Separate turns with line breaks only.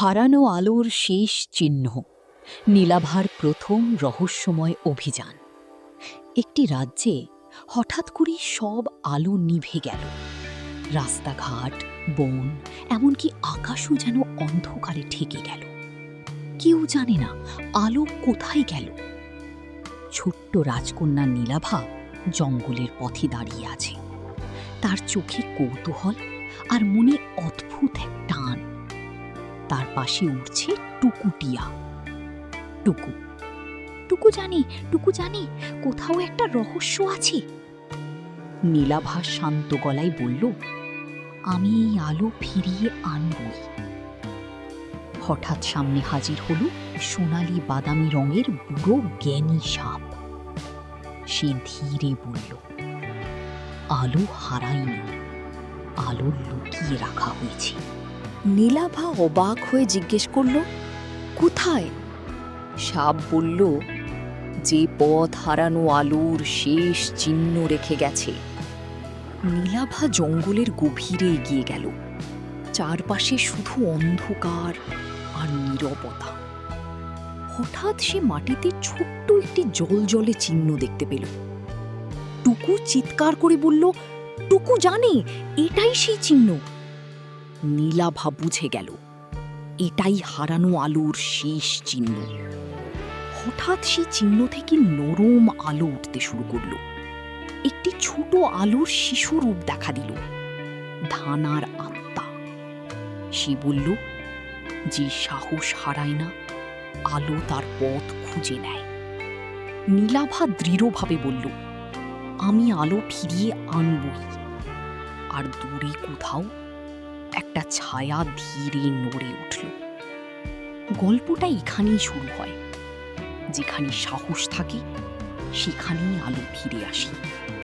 হারানো আলোর শেষ চিহ্ন, নীলাভার প্রথম রহস্যময় অভিযান। একটি রাজ্যে হঠাৎ করেই সব আলো নিভে গেল। রাস্তাঘাট, বন, এমনকি আকাশও যেন অন্ধকারে ঠেকে গেল। কেউ জানে না আলো কোথায় গেল। ছোট্ট রাজকন্যা নীলাভা জঙ্গলের পথে দাঁড়িয়ে আছে। তার চোখে কৌতূহল আর মনে অদ্ভুত এক টান। তার পাশে উঠছে টুকুটিয়া। টুকু টুকু জানি, টুকু জানি কোথাও একটা রহস্য আছে। নীলাভা শান্ত গলায় বলল, আমি এই আলো ফিরিয়ে আনবই। হঠাৎ সামনে হাজির হলো সোনালি বাদামি রঙের বুড়ো জ্ঞানী সাপ। সে ধীরে বলল, আলো হারায়নি, আলো লুকিয়ে রাখা হয়েছে। নীলাভা অবাক হয়ে জিজ্ঞেস করল, কোথায়? সাপ বলল, যে পথ হারানো আলোর শেষ চিহ্ন রেখে গেছে। নীলাভা জঙ্গলের গভীরে এগিয়ে গেল। চারপাশে শুধু অন্ধকার আর নীরবতা। হঠাৎ সে মাটিতে ছোট্ট একটি জলজলে চিহ্ন দেখতে পেল। টুকু চিৎকার করে বলল, টুকু জানে এটাই সেই চিহ্ন। নীলাভা বুঝে গেল, এটাই হারানো আলোর শেষ চিহ্ন। হঠাৎ সেই চিহ্ন থেকে নরম আলো উঠতে শুরু করল। একটি ছোট আলোর শিশু রূপ দেখা দিল, ধানার আত্মা। সে বলল, যে সাহস হারায় না, আলো তার পথ খুঁজে নেয়। নীলাভা দৃঢ়ভাবে বলল, আমি আলো ফিরিয়ে আনবই। আর দূরে কোথাও একটা ছায়া ধীরে নড়ে উঠল। গল্পটা এখানেই শুরু হয়। যেখানে সাহস থাকে সেখানেই আলো ফিরে আসে।